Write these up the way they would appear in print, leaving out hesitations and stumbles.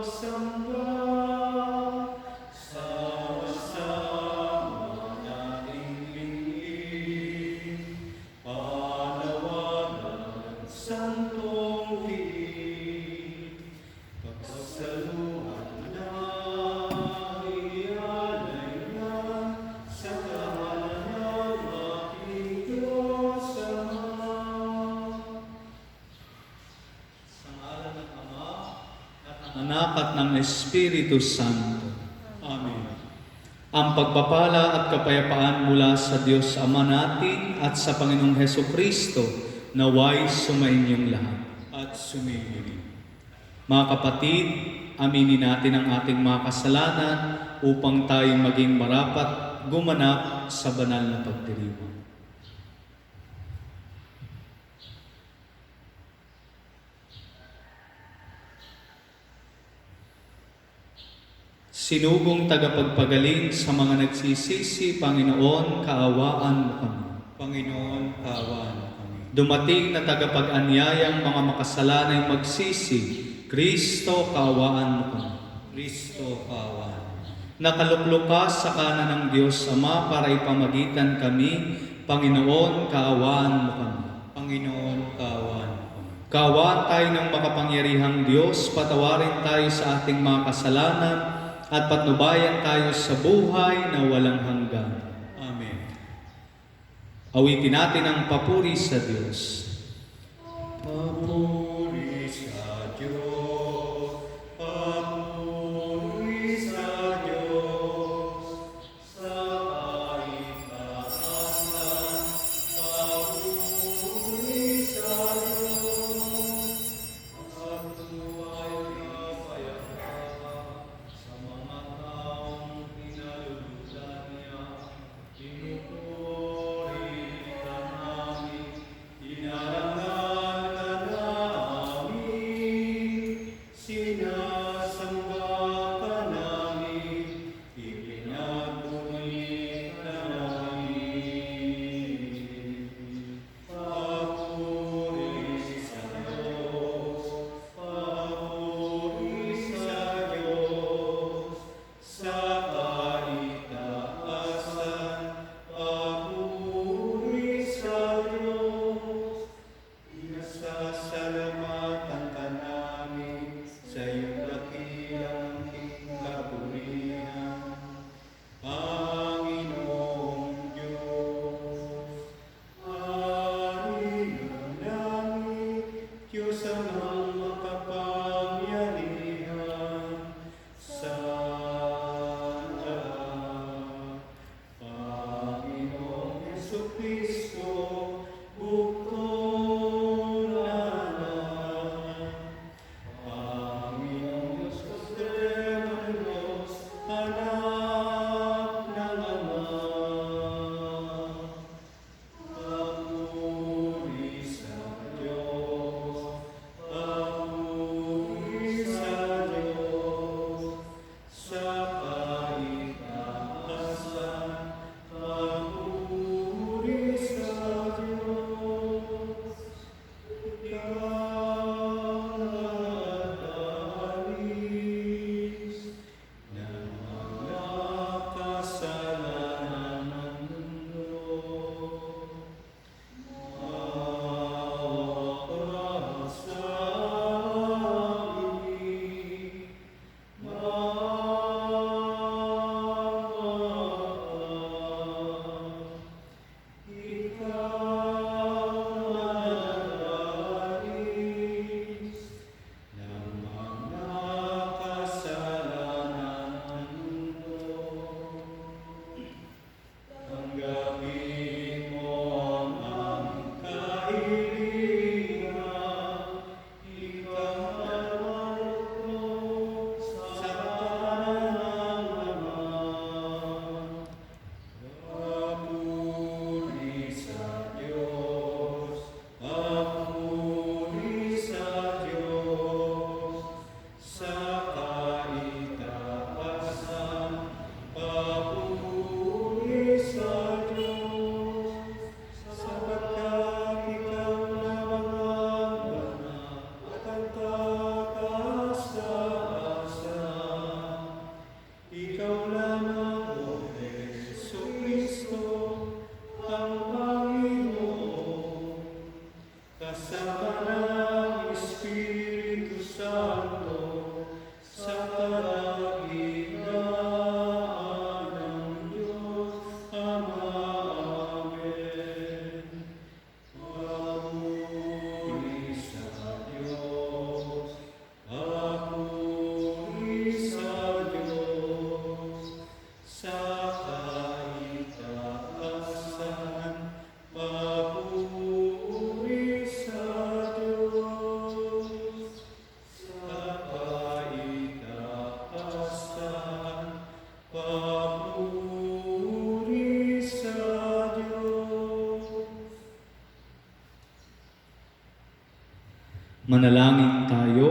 magsamba, sama-sama nating lingin, panawagan ng santong diin, pagsaluhan na ialay na sa kahanan ng ating Diyos Ama. Sa ngalan ng Ama, at ng Anak at ng Espiritu Santo. Amen. Ang pagpapala at kapayapaan mula sa Diyos Ama natin at sa Panginoong Hesukristo naway sumainyong lahat. At sumingin. Mga kapatid, aminin natin ang ating mga kasalanan upang tayo maging marapat gumanap sa banal na pagdiriwang. Sinubong tagapagpagaling sa mga nagsisisi, Panginoon, kaawaan mo kami. Panginoon, kaawaan mo kami. Dumating na tagapag-anyayang mga makasalanay magsisi, Kristo, kaawaan mo kami. Kristo, kaawaan mo. Nakaluklok ka sa kanan ng Diyos Ama para ipamagitan kami, Panginoon, kaawaan mo kami. Panginoon, kaawaan mo kami. Kaawaan tayo ng makapangyarihang Diyos, patawarin tayo sa ating mga kasalanan, at patnubayan tayo sa buhay na walang hanggan. Amen. Awitin natin ang papuri sa Diyos. Papuri sa Diyos, papuri sa Diyos, sa kahit taasan, papuri sa Diyos, at tuwa'y kapayapaan sa mga taong pinalulutan niya, pinupuri ka namin, inarangal ka namin, kanang Espiritu Santo, sa kadakilaan ng Diyos Ama. Amen. Papuri sa Diyos, papuri sa Diyos, sa kaitaasan, papuri sa Diyos, sa kaitaasan, papuri sa Diyos. Manalangin tayo.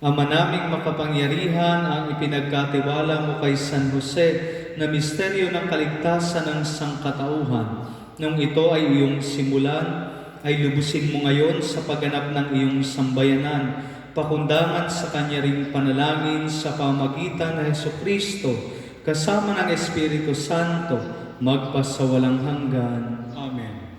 Ama naming makapangyarihan, ang ipinagkatiwala mo kay San Jose na misteryo ng kaligtasan ng sangkatauhan. Nung ito ay iyong simulan, ay lubusin mo ngayon sa pagganap ng iyong sambayanan, pakundangan sa kanya ring panalangin sa pamagitan ng Hesukristo, kasama ng Espiritu Santo, magpasawalang hanggan. Amen.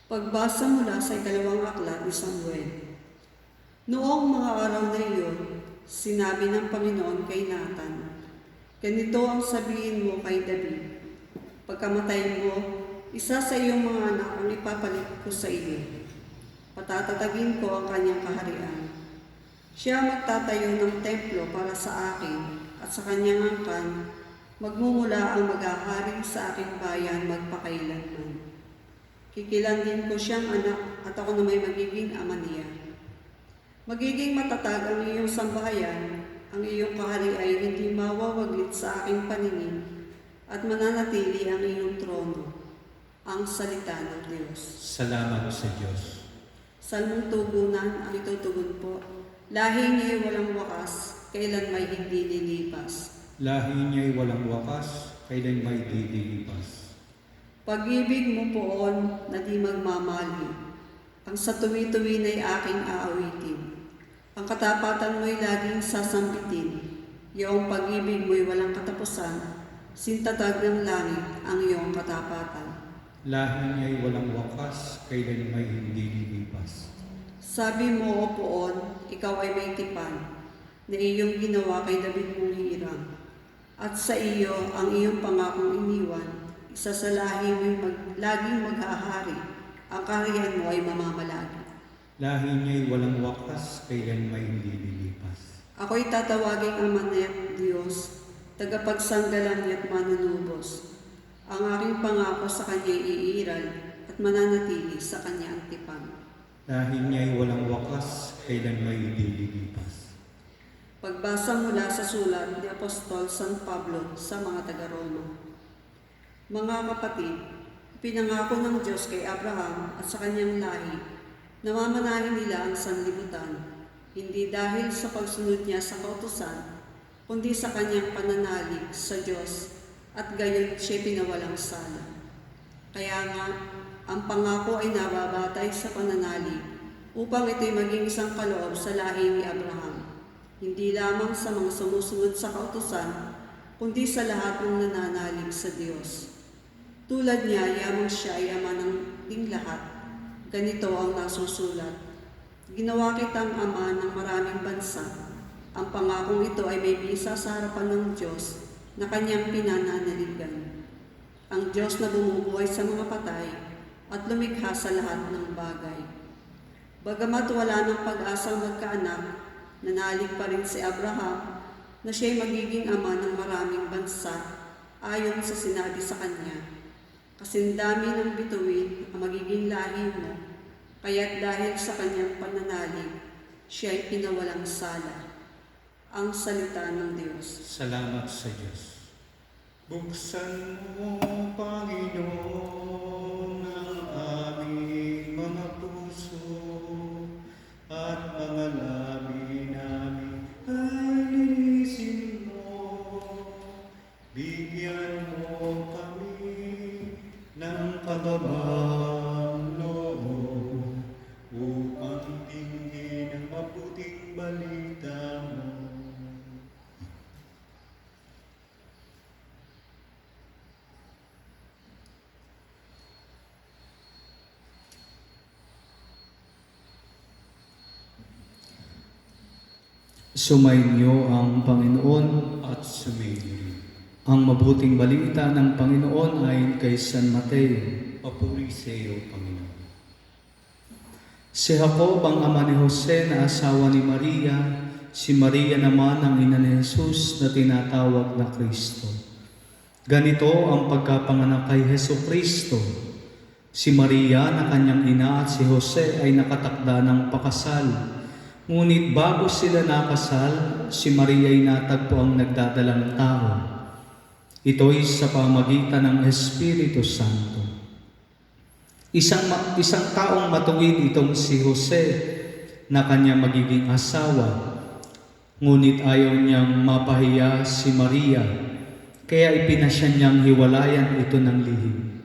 Pagbasa mula sa ikalawang aklat ni Samuel. Noong mga araw na iyon, sinabi ng Panginoon kay Nathan, "Ganito ang sabihin mo kay David, pagkamatay mo, isa sa iyong mga anak ang ipapalit ko sa iyo. Patatatagin ko ang kanyang kaharian. Siya magtatayo ng templo para sa akin at sa kanyang angkan, magmumula ang maghahari sa aking bayan magpakailanman. Kikilandin ko siyang anak at ako na may magiging ama niya. Magiging matatag ang iyong sambahayan, ang iyong kahari ay hindi mawawaglit sa aking paningin at mananatili ang iyong trono." Ang salita ng Diyos. Salamat sa Diyos. Salmong tugunan ang itutugon po. Lahi niya'y walang wakas, kailan may hindi lilipas. Lahi niya'y walang wakas, kailan may didilipas. Pag-ibig mo poon na di magmamali, ang sa tuwi-tuwi na'y aking aawitin. Ang katapatan mo'y laging sasambitin, iyong pag-ibig mo'y walang katapusan, sintatag ng langit ang iyong katapatan. Lahi niya'y walang wakas, kailan may hindi lilipas. Sabi mo, O poon, ikaw ay may tipan, na iyong ginawa kay David mong hirang, at sa iyo ang iyong pangakong iniwan. Isa sa lahi mo'y laging maghahari, ang kaharian mo ay mamamalagi. Lahi niya'y walang wakas, kailan may hindi lilipas. Ako'y tatawaging Ama niya't Diyos, tagapagsanggalang niya't manunubos. Ang aking pangako sa kanya'y iiral at mananatili sa kanya ang tipan. Lahi niya'y walang wakas, kailan may hindi lilipas. Pagbasa mula sa sulat ni Apostol San Pablo sa mga taga-Roma. Mga kapatid, pinangako ng Diyos kay Abraham at sa kanyang lahi na mamanahin nila ang sanlibutan, hindi dahil sa pagsunod niya sa kautusan, kundi sa kanyang pananalig sa Diyos at gayon siya pinawalang sala. Kaya nga, ang pangako ay nababatay sa pananalig upang ito'y maging isang kaloob sa lahi ni Abraham, hindi lamang sa mga sumusunod sa kautusan, kundi sa lahat ng nananalig sa Diyos. Tulad niya, yamang siya ay ama ng ding lahat. Ganito ang nasusulat, "Ginawa kitang ama ng maraming bansa." Ang pangakong ito ay may bisa sa harapan ng Diyos na kanyang pinananaligan. Ang Diyos na bumubuhay sa mga patay at lumikha sa lahat ng bagay. Bagamat wala ng pag-asang magkaanak, nanalig pa rin si Abraham na siya'y magiging ama ng maraming bansa ayon sa sinabi sa kanya. Kasindami ng bituin ang magiging lahi mo, kaya't dahil sa kanyang pananalig, siya'y pinawalang sala. Ang salita ng Diyos. Salamat sa Diyos. Buksan mo, Panginoon, ang aming mga puso at mga labi namin ay linisin mo. Bigyan mo kami ng kagabang loob upang tingin ang mabuting balita mo. Sumainyo ang Panginoon. At sumayin. Ang mabuting balita ng Panginoon ayon kay San Mateo. Papuri sa iyo, Panginoon. Si Jacob ang ama ni Jose na asawa ni Maria, si Maria naman ang ina ni Jesus na tinatawag na Kristo. Ganito ang pagkapanganak kay Jesucristo. Si Maria na kanyang ina at si Jose ay nakatakda ng pakasal. Ngunit bago sila nakasal, si Maria ay natagpo ang nagdadalang tao. Ito'y sa pamagitan ng Espiritu Santo. Isang taong matuwid itong si Jose na kanya magiging asawa. Ngunit ayaw niyang mapahiya si Maria, kaya ipinasya niyang hiwalayan ito ng lihim.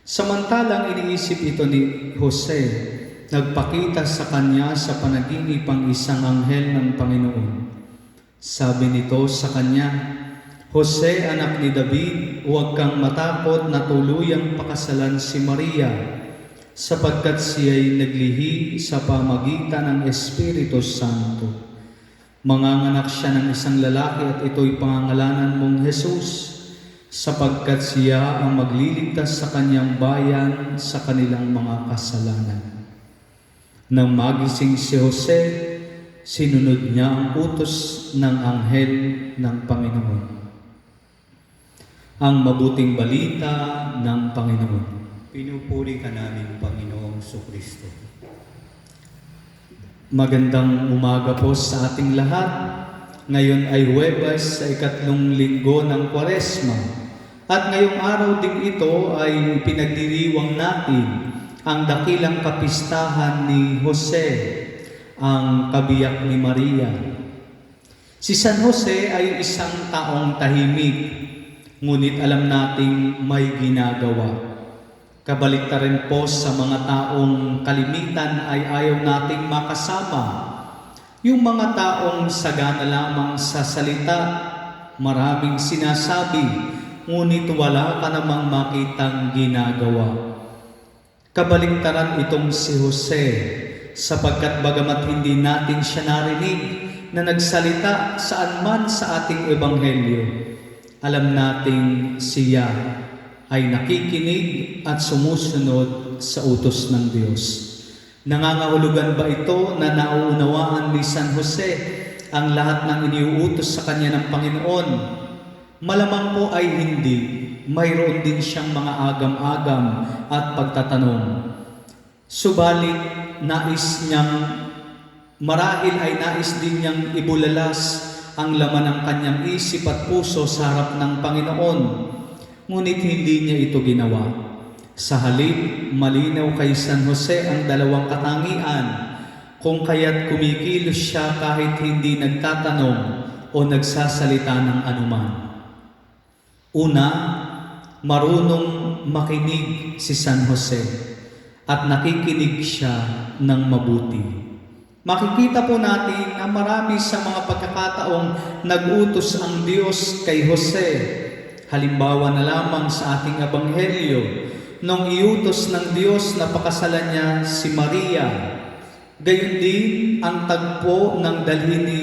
Samantalang iniisip ito ni Jose, nagpakita sa kanya sa panaginip ang isang anghel ng Panginoon. Sabi nito sa kanya, Jose, anak ni David, huwag kang matakot na tuluyang pakasalan si Maria, sapagkat siya'y naglihi sa pamagitan ng Espiritu Santo. Manganganak siya ng isang lalaki at ito'y pangangalanan mong Jesus, sapagkat siya ang magliligtas sa kanyang bayan sa kanilang mga kasalanan. Nang magising si Jose, sinunod niya ang utos ng anghel ng Panginoon. Ang mabuting balita ng Panginoon. Pinupuri ka namin, Panginoong Kristo. Magandang umaga po sa ating lahat. Ngayon ay Huwebes sa 3 linggo ng Kwaresma. At ngayong araw din ito ay pinagdiriwang natin ang dakilang kapistahan ni Jose, ang kabiyak ni Maria. Si San Jose ay isang taong tahimik, ngunit alam nating may ginagawa. Kabaliktaran po sa mga taong kalimitan ay ayaw nating makasama. Yung mga taong sagana lamang sa salita, maraming sinasabi, ngunit wala ka namang makitang ginagawa. Kabaliktaran itong si Jose, sapagkat bagamat hindi natin siya narinig na nagsalita saan man sa ating ebanghelyo, alam nating siya ay nakikinig at sumusunod sa utos ng Diyos. Nangangahulugan ba ito na nauunawaan ni San Jose ang lahat ng iniuutos sa kanya ng Panginoon? Malamang po ay hindi. Mayroon din siyang mga agam-agam at pagtatanong. Subalit, marahil ay nais din niyang ibulalas ang laman ng kanyang isip at puso sa harap ng Panginoon. Ngunit hindi niya ito ginawa. Sa halip, malinaw kay San Jose ang dalawang katangian, kung kaya't kumikilos siya kahit hindi nagtatanong o nagsasalita ng anuman. Una, marunong makinig si San Jose at nakikinig siya ng mabuti. Makikita po natin na marami sa mga pagkakataong nag-utos ang Diyos kay Jose. Halimbawa na lamang sa ating ebanghelyo, nung iutos ng Diyos na pakasalan niya si Maria. Gayon din ang tagpo ng dalhin ni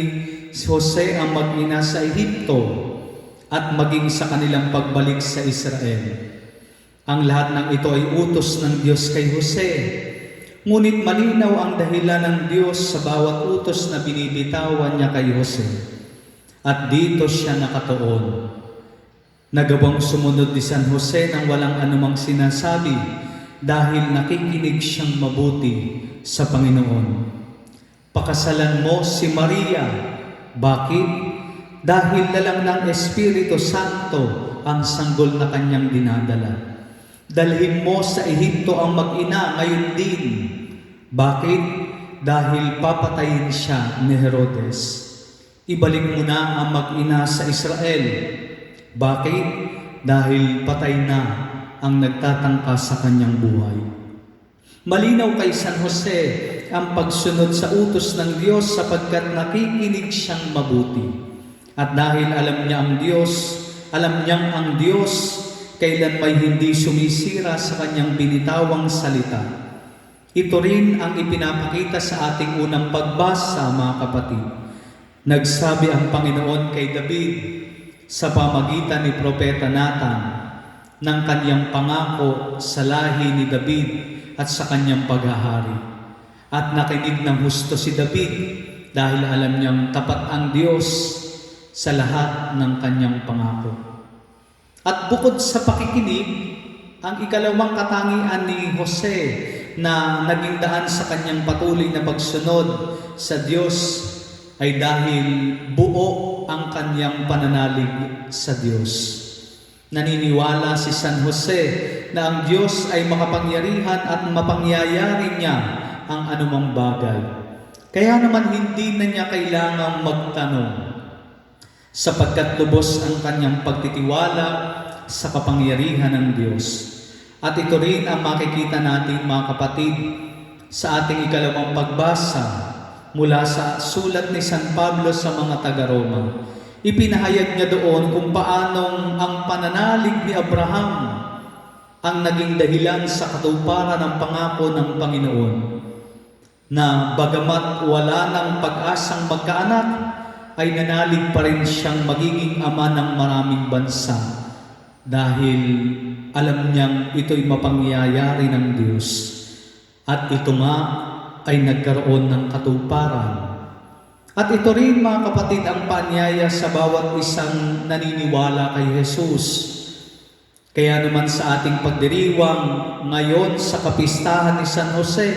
Jose ang mag-ina sa Ehipto at maging sa kanilang pagbalik sa Israel. Ang lahat ng ito ay utos ng Diyos kay Jose. Ngunit malinaw ang dahilan ng Diyos sa bawat utos na binibitawan niya kay Jose. At dito siya nakatuon. Nagawang sumunod ni San Jose nang walang anumang sinasabi dahil nakikinig siyang mabuti sa Panginoon. Pakasalan mo si Maria. Bakit? Dahil lalang ng Espiritu Santo ang sanggol na kanyang dinadala. Dalhin mo sa Ehipto ang mag-ina ngayon din. Bakit? Dahil papatayin siya ni Herodes. Ibalik mo na ang mag-ina sa Israel. Bakit? Dahil patay na ang nagtatangka sa kanyang buhay. Malinaw kay San Jose ang pagsunod sa utos ng Diyos sapagkat nakikinig siyang mabuti. At dahil alam niyang ang Diyos kailan may hindi sumisira sa kanyang binitawang salita. Ito rin ang ipinapakita sa ating unang pagbasa, mga kapatid. Nagsabi ang Panginoon kay David sa pamagitan ni Propeta Nathan ng kanyang pangako sa lahi ni David at sa kanyang paghahari. At nakinig ng husto si David dahil alam niyang tapat ang Diyos sa lahat ng kanyang pangako. At bukod sa pakikinig, ang ikalawang katangian ni Jose na naging daan sa kanyang patuloy na pagsunod sa Diyos ay dahil buo ang kanyang pananalig sa Diyos. Naniniwala si San Jose na ang Diyos ay makapangyarihan at mapangyayari niya ang anumang bagay. Kaya naman hindi na niya kailangang magtanong sapagkat lubos ang kanyang pagtitiwala sa kapangyarihan ng Diyos. At ito rin ang makikita natin, mga kapatid, sa ating ikalawang pagbasa mula sa sulat ni San Pablo sa mga taga-Roma. Ipinahayag niya doon kung paanong ang pananalig ni Abraham ang naging dahilan sa katuparan ng pangako ng Panginoon, na bagamat wala ng pag-asang magkaanak, ay nanalig pa rin siyang magiging ama ng maraming bansa dahil alam niyang ito'y mapangyayari ng Diyos. At ito nga ay nagkaroon ng katuparan. At ito rin, mga kapatid, ang paanyaya sa bawat isang naniniwala kay Jesus. Kaya naman sa ating pagdiriwang ngayon sa kapistahan ni San Jose,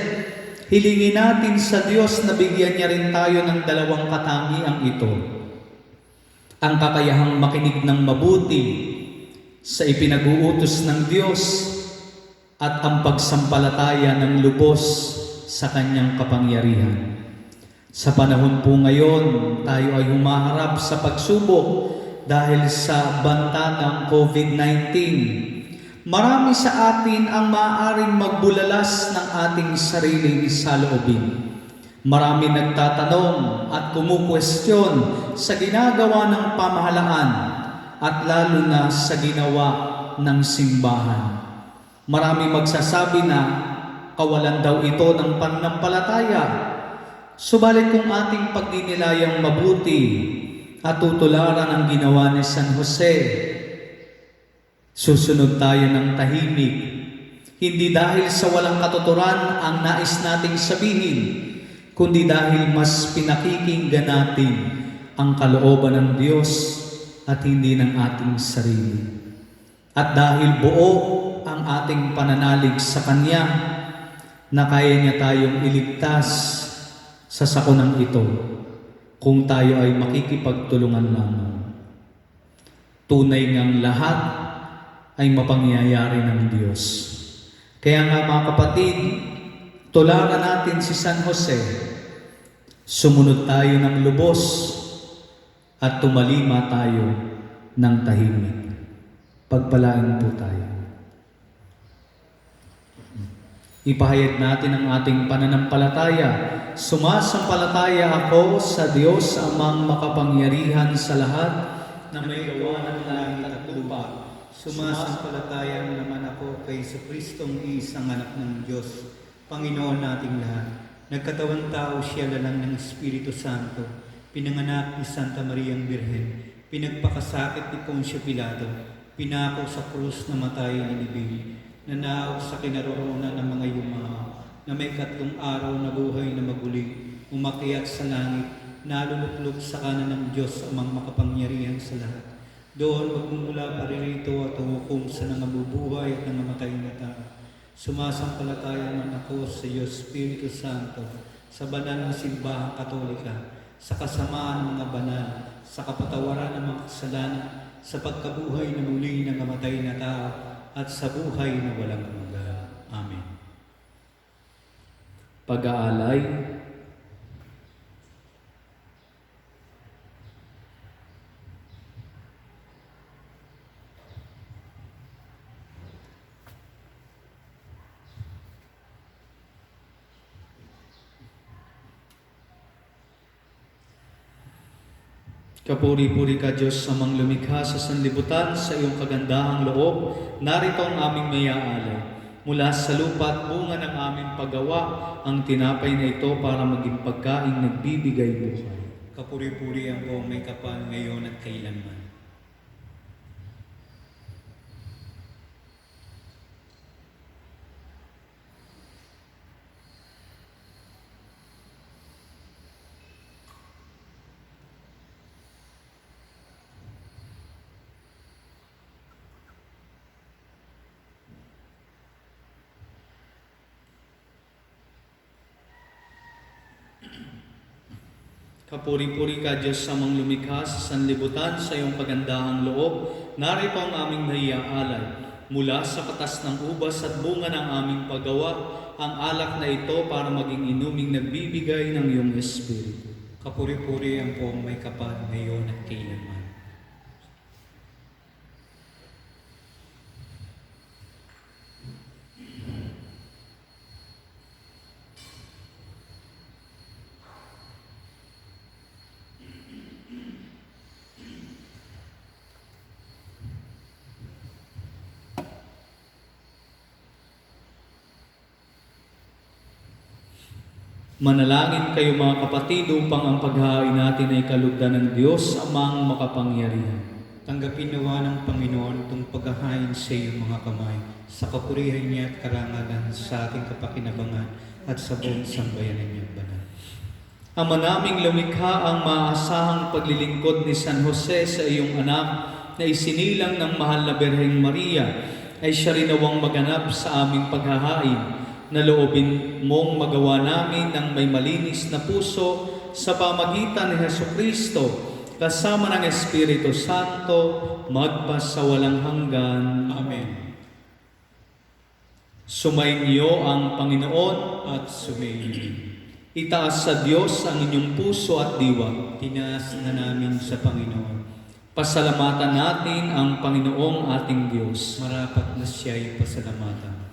hilingin natin sa Diyos na bigyan niya rin tayo ng dalawang katangiang ito. Ang kakayahang makinig ng mabuti sa ipinag-uutos ng Diyos at ang pagsampalataya ng lubos sa kanyang kapangyarihan. Sa panahon po ngayon, tayo ay humaharap sa pagsubok dahil sa banta ng COVID-19. Marami sa atin ang maaaring magbulalas ng ating sariling saloobin. Marami nagtatanong at kumukwestiyon sa ginagawa ng pamahalaan at lalo na sa ginawa ng simbahan. Marami magsasabi na kawalan daw ito ng pananampalataya. Subalit kung ating pagdinilayang mabuti at tutularan ang ginawa ni San Jose, susunod tayo ng tahimik, hindi dahil sa walang katuturan ang nais nating sabihin, kundi dahil mas pinakikinggan natin ang kalooban ng Diyos at hindi ng ating sarili. At dahil buo ang ating pananalig sa Kanya, na kaya niya tayong iligtas sa sakunang ito kung tayo ay makikipagtulungan lamang. Tunay ngang lahat ay mapangyayari ng Diyos. Kaya nga, mga kapatid, tularan natin si San Jose. Sumunod tayo ng lubos at tumalima tayo ng tahimik. Pagpalain po tayo. Ipahayag natin ang ating pananampalataya. Sumasampalataya ako sa Diyos amang makapangyarihan sa lahat na may gawa ng langit at lupa. Sumasampalataya naman ako kay Kristong isang anak ng Diyos, Panginoon nating lahat. Nagkatawang tao siya lalang ng Espiritu Santo, pinanganak ni Santa Mariang Birhen, pinagpakasakit ni Poncio Pilato, pinako sa krus na matay ni Libing, nanaaw sa kinaroroonan ng mga yumaha, na may 3 araw na buhay na maguli, umakyat sa langit, naluluklok sa kanan ng Diyos amang makapangyarihan sa lahat. Doon magmumula paririto at hukom sa nangabubuhay at nangamatay na tao. Sumasampalataya man ako sa Diyos Espiritu Santo, sa banal na simbahang Katolika, sa kasamaan ng mga banal, sa kapatawaran ng mga kasalanan, sa pagkabuhay na muli ng namatay na tao at sa buhay na walang hanggan. Amen. Pag-aalay. Kapuri-puri ka Diyos amang lumikha sa sanlibutan, sa iyong kagandahang loob, narito ang aming mayaalay. Mula sa lupa at bunga ng aming paggawa, ang tinapay na ito para maging pagkaing nagbibigay buhay. Kapuri-puri ang buong may kapal ngayon at kailanman. Kapuri-puri ka Diyos amang lumikha sa sanlibutan, sa iyong kagandahang loob, narito ang aming mayaalay. Mula sa katas ng ubas at bunga ng aming paggawa, ang alak na ito para maging inuming nagbibigay ng iyong Espiritu. Kapuri-puri ang buong may kapal ngayon at kailanman. Manalangin kayo mga kapatid upang ang paghahain natin ay kalugdan ng Diyos amang makapangyarihan. Tanggapin nawa ng Panginoon itong paghahain sa iyong mga kamay, sa kapurihan niya at karangalan sa ating kapakinabangan at sa buong sambayanan niyang banal. Ama naming lumikha, ang maasahang paglilingkod ni San Jose sa iyong anak na isinilang ng mahal na Birheng Maria ay siya rin nawang maganap sa aming paghahain. Naloobin mong magawa namin ng may malinis na puso sa pamagitan ni Jesucristo kasama ng Espiritu Santo magpasawalang hanggan. Amen. Sumainyo ang Panginoon. At sumayin. Itaas sa Diyos ang inyong puso at diwa. Tinaas na namin sa Panginoon. Pasalamatan natin ang Panginoong ating Diyos. Marapat na siya'y pasalamatan.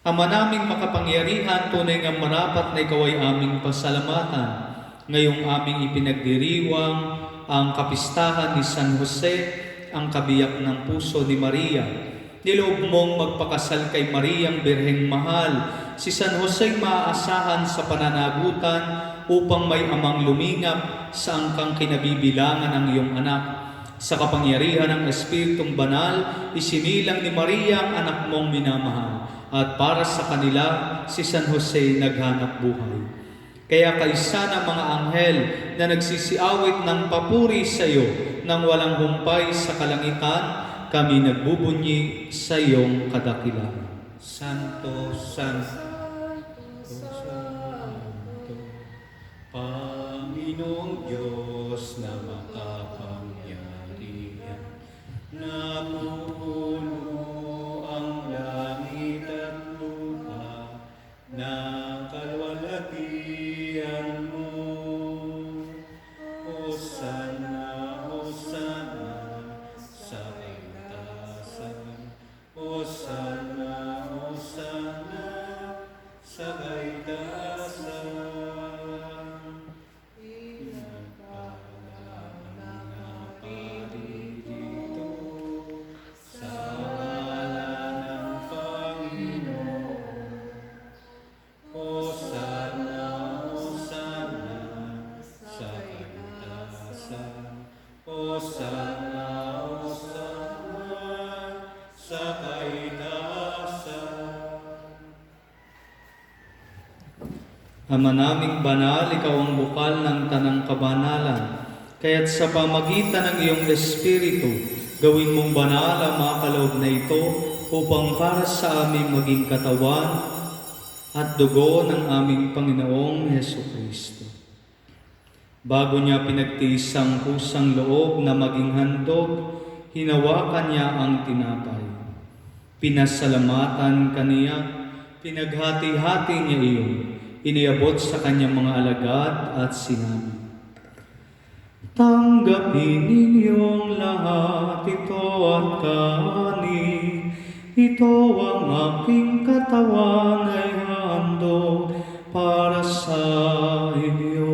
Ama naming makapangyarihan, tunay nga marapat na ikaw ay aming pasalamatan. Ngayong aming ipinagdiriwang ang kapistahan ni San Jose, ang kabiyak ng puso ni Maria. Niloob mong magpakasal kay Mariang Birheng Mahal, si San Jose maaasahan sa pananagutan upang may amang lumingap sa angkang kinabibilangan ng iyong anak. Sa kapangyarihan ng Espiritong Banal, isinilang ni Maria ang anak mong minamahal. At para sa kanila, si San Jose naghanap buhay. Kaya kaisa ng mga anghel na nagsisiawit ng papuri sa iyo nang walang humpay sa kalangitan, kami nagbubunyi sa iyong kadakilaan. Santo, Santo, Santo, Panginoong Diyos na makapangyarihan, napupuno ang langit at lupa, na kalwalhatian mo. Hosana, Hosana, sa kaitaasan. Hosana, Hosana, sa kaitaasan. Pinagpala ang naparirito sa ngalan ng Panginoon. Hosana, Hosana, sa kaitaasan. Hosana, Hosana, sa kaitaasan. Ama naming banal, ikaw ang bukal ng tanang kabanalan. Kaya't sa pamagitan ng iyong Espiritu, gawin mong banal ang mga kaloob na ito upang para sa aming maging katawan at dugo ng aming Panginoong Hesukristo. Bago niya pinagtiis ang kusang loob na maging handog, hinawakan niya ang tinapay. Pinasalamatan kaniya, pinaghati-hati niya iyon, iniabot sa kanyang mga alagad at sinabi, "Tanggapin ninyong lahat ito at kanin. Ito ang aking katawan ay handog para sa inyo."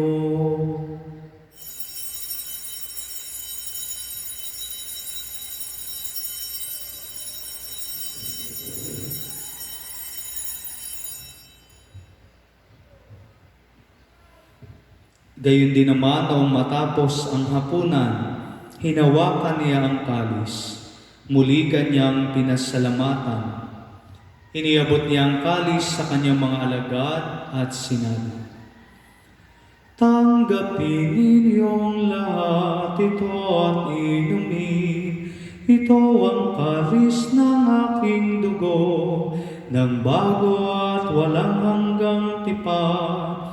Gayon din naman noong matapos ang hapunan, hinawakan niya ang kalis. Muli kanyang pinasalamatan. Iniabot niya ang kalis sa kanyang mga alagad at sinabi, "Tanggapin ninyong lahat ito at inumin. Ito ang kalis ng aking dugo, ng bago at walang hanggang tipan.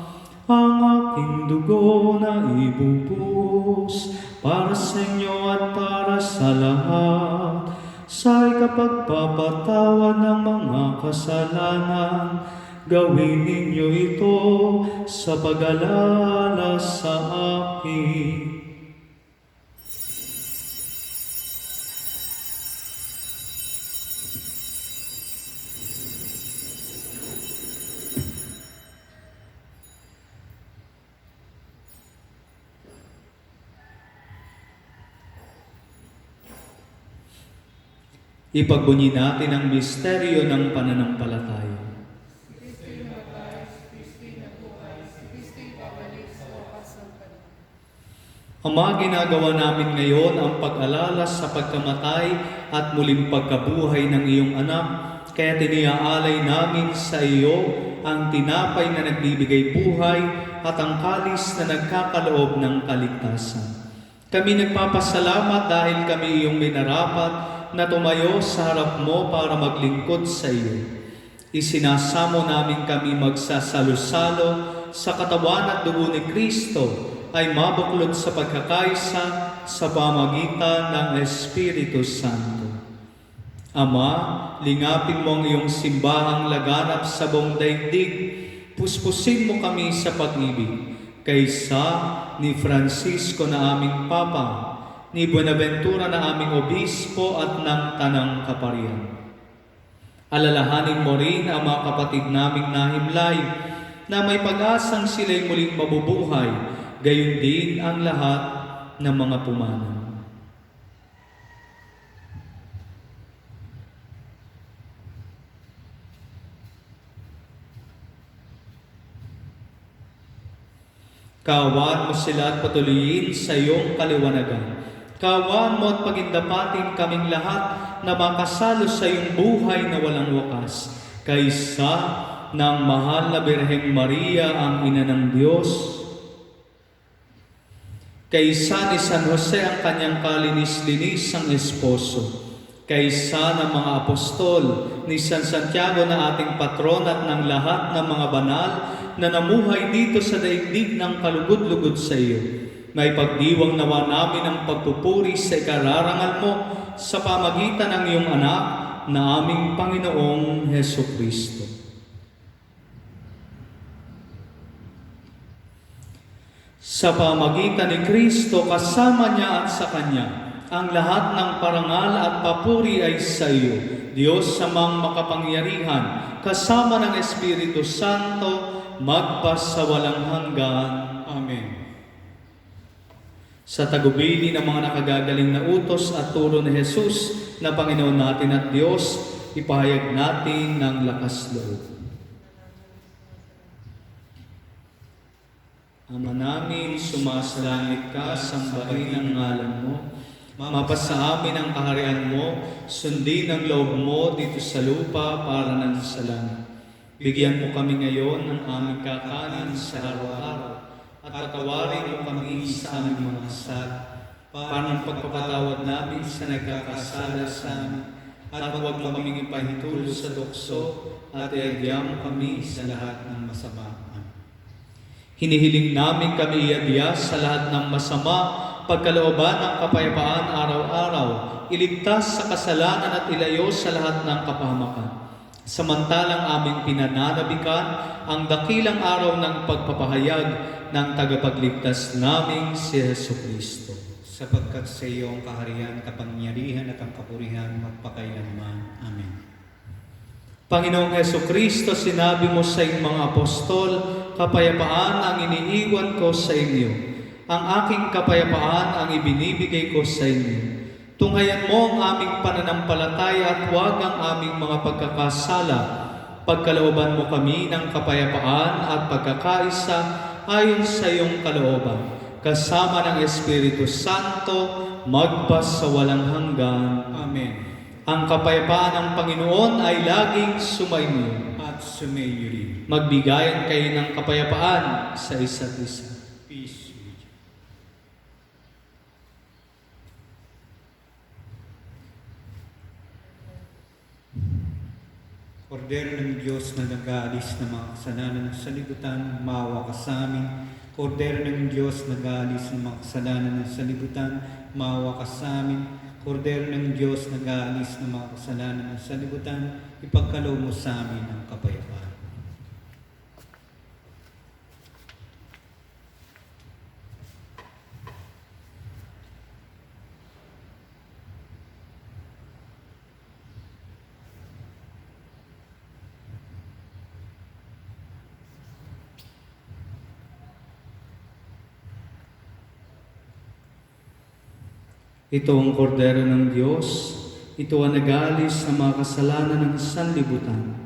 Ang aking dugo na ibubuhos para sa inyo at para sa lahat, sa ikapagpapatawad ng mga kasalanan. Gawin ninyo ito sa pag-alala sa akin." Ipagbunyi natin ang misteryo ng pananampalataya. Ama, ginagawa namin ngayon ang pag-alala sa pagkamatay at muling pagkabuhay ng iyong anak, kaya tiniaalay namin sa iyo ang tinapay na nagbibigay buhay at ang kalis na nagkakaloob ng kaligtasan. Kami nagpapasalamat dahil kami iyong minarapat na tumayo sa harap mo para maglingkod sa iyo. Isinasamo namin kami magsasalo-salo sa katawan at dugo ni Kristo ay mabuklod sa pagkakaisa sa pamagitan ng Espiritu Santo. Ama, lingapin mo ang iyong simbahang laganap sa buong daigdig. Puspusin mo kami sa pag-ibig kaysa ni Francisco na aming Papa, ni Buenaventura na aming Obispo at ng Tanang Kaparian. Alalahanin mo rin ang mga kapatid naming nahimlay na may pag-asang sila'y muling mabubuhay, gayon din ang lahat ng mga pumanaw. Kaawaan mo sila at patuloyin sa iyong kaliwanagan. Kaawaan mo at pagindapatin kaming lahat na makasalo sa iyong buhay na walang wakas, kaysa ng mahal na Birheng Maria, ang Ina ng Diyos, kaysa ni San Jose ang kanyang kalinis-linis ang esposo, kaysa ng mga apostol, ni San Santiago na ating patron at ng lahat ng mga banal na namuhay dito sa daigdig ng kalugod-lugod sa iyo. May pagdiwang nawa namin ang pagpupuri sa ikararangal mo sa pamagitan ng iyong anak na aming Panginoong Hesukristo. Sa pamagitan ni Kristo, kasama niya at sa Kanya, ang lahat ng parangal at papuri ay sa iyo, Diyos samang makapangyarihan, kasama ng Espiritu Santo, magpasawalang hanggan. Amen. Sa tagubilin ng mga nakagagaling na utos at turo ni Jesus na Panginoon natin at Diyos, ipahayag natin ng lakas loob. Ama namin, sumasalangit ka, sambahin ang ngalan mo. Mapasa amin ang kaharian mo, sundin ang loob mo dito sa lupa para nang sa langit. Bigyan mo kami ngayon ng aming kakanin sa araw-araw at patawarin mo kami sa aming mga kasala, para ng pagpapatawad namin sa nagkakasala sa amin, at huwag mo kaming ipahintulot sa tukso at iadya mo kami sa lahat ng masama. Hinihiling namin kami iadya sa lahat ng masama pagkalooban ng kapayapaan araw-araw, iligtas sa kasalanan at ilayo sa lahat ng kapahamakan. Samantalang aming pinananabikan ang dakilang araw ng pagpapahayag ng tagapagligtas naming si Jesucristo. Sapagkat sa iyo ang kaharian, kapangyarihan at ang kapurihan magpakailanman. Amen. Panginoong Jesucristo, sinabi mo sa iyong mga apostol, kapayapaan ang iniiwan ko sa inyo. Ang aking kapayapaan ang ibinibigay ko sa inyo. Tunghayan mo ang aming pananampalataya at huwag ang aming mga pagkakasala. Pagkalooban mo kami ng kapayapaan at pagkakaisa ayon sa iyong kalooban. Kasama ng Espiritu Santo, magpas sa walang hanggan. Amen. Ang kapayapaan ng Panginoon ay laging sumainyo. At sumayo rin. Magbigayan kayo ng kapayapaan sa isa't isa. Peace with you. Kordero ng Diyos na nag-aalis ng mga kasalanan ng salibutan, maawa ka sa amin. Kordero ng Diyos na nag-aalis ng mga kasalanan ng salibutan, maawa ka sa amin. Kordero ng Diyos na nag-aalis ng mga kasalanan ng salibutan, ipagkaloob mo sa amin ang kapayapaan. Ito ang kordero ng Diyos, ito ang nag-aalis ng mga kasalanan ng sanlibutan.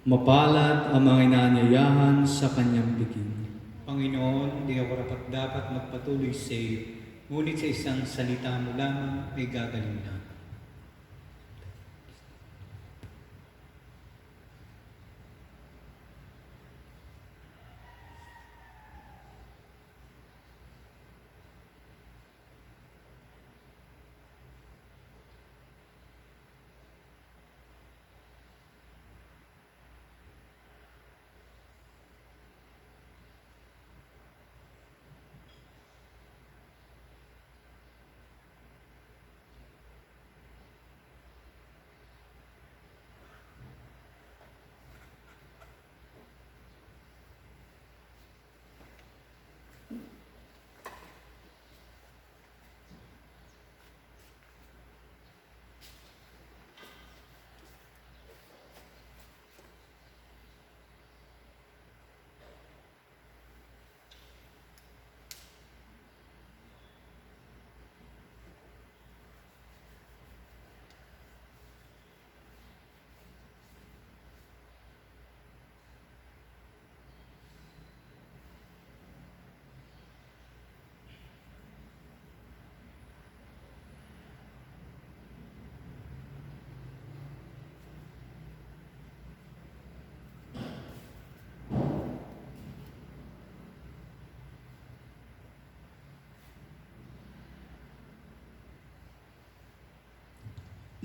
Mapalad ang mga inaanyayahan sa kanyang bigin. Panginoon, di ako dapat magpatuloy sa iyo, ngunit sa isang salita mo lamang ay gagaling na.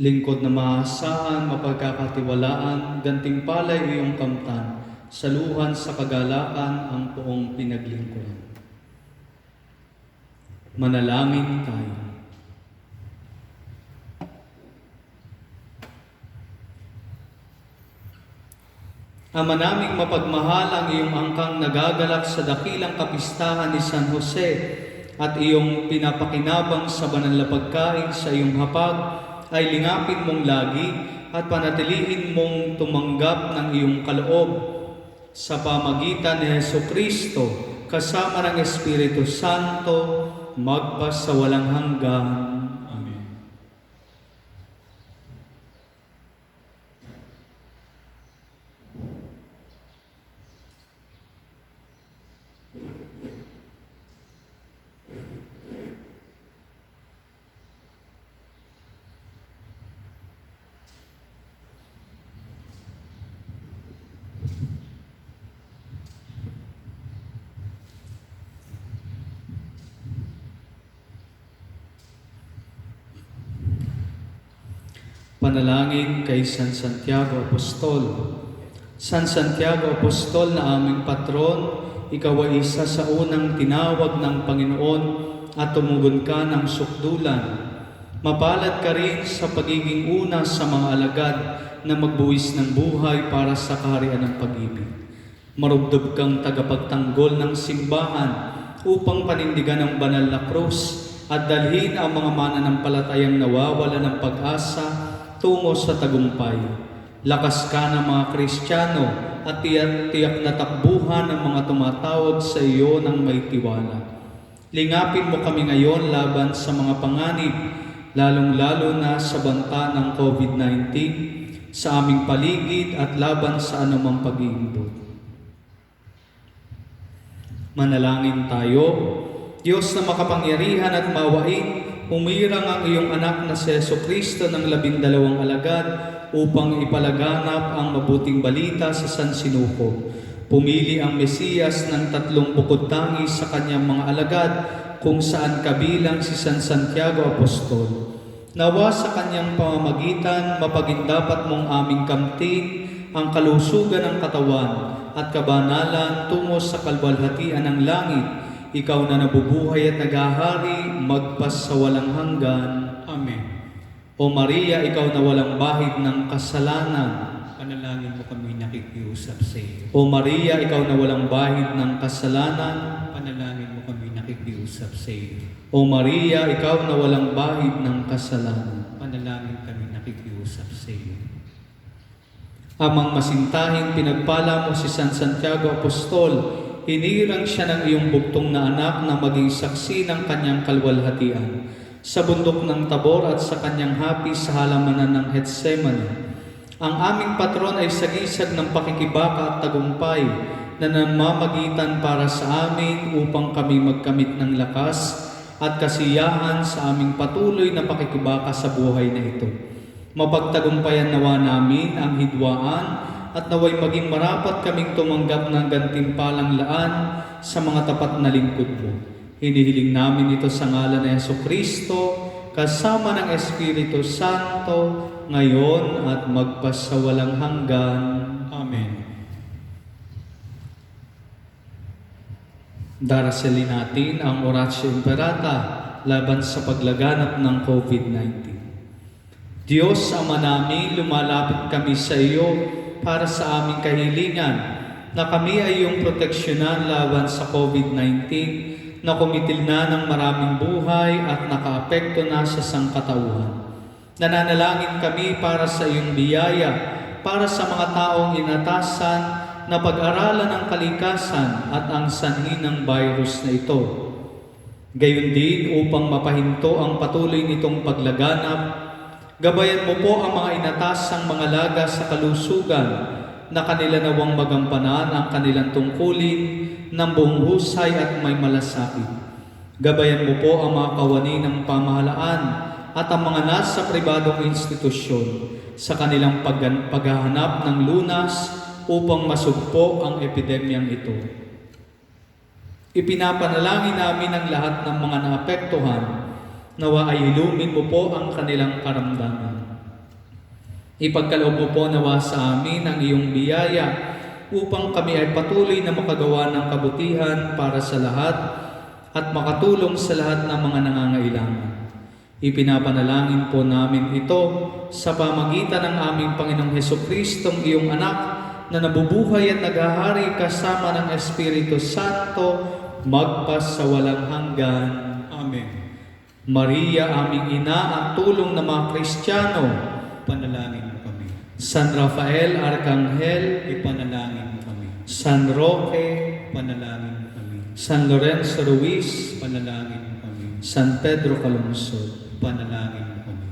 Lingkod na maasahan, mapagkakatiwalaan, gantimpalay iyong kamtan, saluhan sa kagalakan ang poong pinaglingkuran. Manalangin tayo. Ama naming mapagmahal, ang iyong angkang nagagalak sa dakilang kapistahan ni San Jose at iyong pinapakinabang sa banal na pagkain sa iyong hapag, ay lingapin mong lagi at panatilihin mong tumanggap ng iyong kaloob sa pamagitan ni Jesucristo kasama ng Espiritu Santo magpas sa walang hanggan. Amen. Panalangin kay San Santiago Apostol. San Santiago Apostol na aming patron, ikaw ay isa sa unang tinawag ng Panginoon at tumugon ka ng sukdulan. Mapalad ka rin sa pagiging una sa mga alagad na magbuwis ng buhay para sa kaharian ng pag-ibig. Marubdob kang tagapagtanggol ng simbahan upang panindigan ang banal na krus at dalhin ang mga mananampalatayang nawawala ng pag-asa tungo sa tagumpay. Lakas ka ng mga Kristiyano at tiyak na takbuhan ng mga tumatawag sa iyo ng may tiwala. Lingapin mo kami ngayon laban sa mga panganib, lalong-lalo na sa banta ng COVID-19, sa aming paligid at laban sa anumang pag-iimbot. Manalangin tayo. Diyos na makapangyarihan at mawain, humirang ang iyong anak na si Jesucristo ng 12 alagad upang ipalaganap ang mabuting balita sa San Sinuko. Pumili ang Mesiyas ng 3 bukod tangi sa kanyang mga alagad kung saan kabilang si San Santiago Apostol. Nawa sa kanyang pamamagitan, mapagindapat mong aming kamtin ang kalusugan ng katawan at kabanalan tungo sa kalwalhatian ng langit. Ikaw na nabubuhay at naghahari, magpas sa walang hanggan. Amen. O Maria, ikaw na walang bahid ng kasalanan. Panalangin mo kami nakikiusap sa iyo. O Maria, ikaw na walang bahid ng kasalanan. Panalangin mo kami nakikiusap sa iyo. O Maria, ikaw na walang bahid ng kasalanan. Panalangin kami nakikiusap sa iyo. Amang masintahin, pinagpala mo si San Santiago Apostol, hinirang siya ng iyong bugtong na anak na maging saksi ng kanyang kalwalhatian sa bundok ng Tabor at sa kanyang hapi sa halamanan ng Getsemani. Ang aming patron ay sagisag ng pakikibaka at tagumpay na namamagitan para sa amin upang kami magkamit ng lakas at kasiyahan sa aming patuloy na pakikibaka sa buhay na ito. Mapagtagumpayan nawa namin ang hidwaan at naway maging marapat kaming tumanggap ng gantimpalang laan sa mga tapat na lingkod mo. Hinihiling namin ito sa ngalan ni Jesucristo, kasama ng Espiritu Santo, ngayon at magpasawalang hanggan. Amen. Darasalin natin ang Oratio Imperata laban sa paglaganap ng COVID-19. Diyos, Ama namin, lumalapit kami sa iyo para sa aming kahilingan na kami ay iyong proteksyonan laban sa COVID-19 na kumitil na ng maraming buhay at nakaapekto na sa sangkatauhan. Nananalangin kami para sa iyong biyaya, para sa mga taong inatasan na pag-aralan ang kalikasan at ang sanhi ng virus na ito. Gayon din upang mapahinto ang patuloy nitong paglaganap, gabayan mo po ang mga inatasang mga laga sa kalusugan na kanila nawang magampanan ang kanilang tungkulin ng buong husay at may malasakit. Gabayan mo po ang mga kawani ng pamahalaan at ang mga nasa pribadong institusyon sa kanilang paghahanap ng lunas upang masugpo ang epidemyang ito. Ipinapanalangin namin ang lahat ng mga naapektuhan, nawa ay hilumin mo po ang kanilang karamdaman. Ipagkaloob mo po nawa sa amin ang iyong biyaya upang kami ay patuloy na makagawa ng kabutihan para sa lahat at makatulong sa lahat ng mga nangangailangan. Ipinapanalangin po namin ito sa pamagitan ng aming Panginoong Jesucristong iyong anak na nabubuhay at naghahari kasama ng Espiritu Santo magpas sa walang hanggan. Amen. Maria, aming ina at tulong ng mga Kristiyano, Panalangin mo kami. San Rafael Arcangel, Ipanalangin mo kami. San Roque, Panalangin mo kami. San Lorenzo Ruiz, Panalangin mo kami. San Pedro Calungsod. Panalangin mo kami.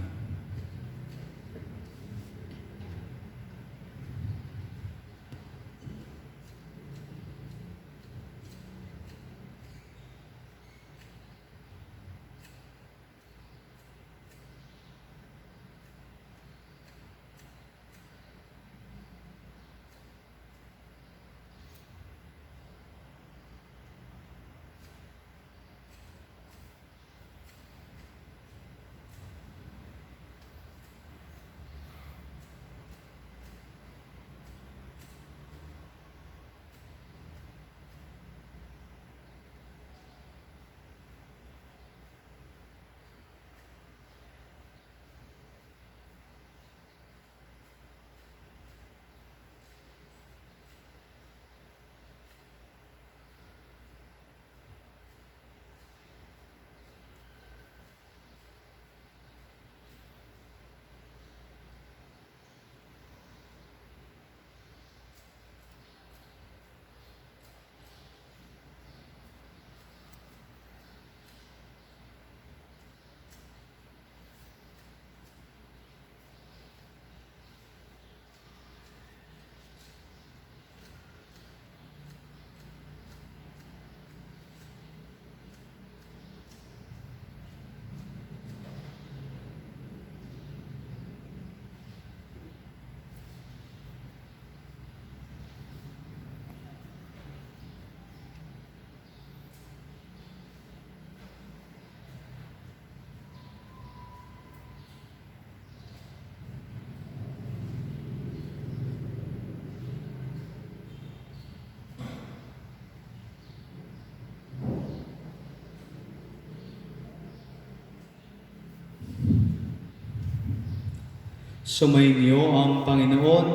Sumainyo ang Panginoon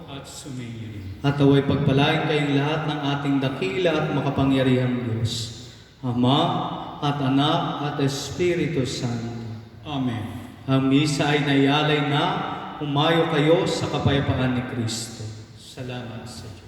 at sumainyo rin. at away pagpalain kayong lahat ng ating dakila at makapangyarihang Diyos, Ama at Anak at Espiritu Santo. Amen. Ang misa ay naialay na, umayo kayo sa kapayapaan ni Kristo. Salamat sa Diyos.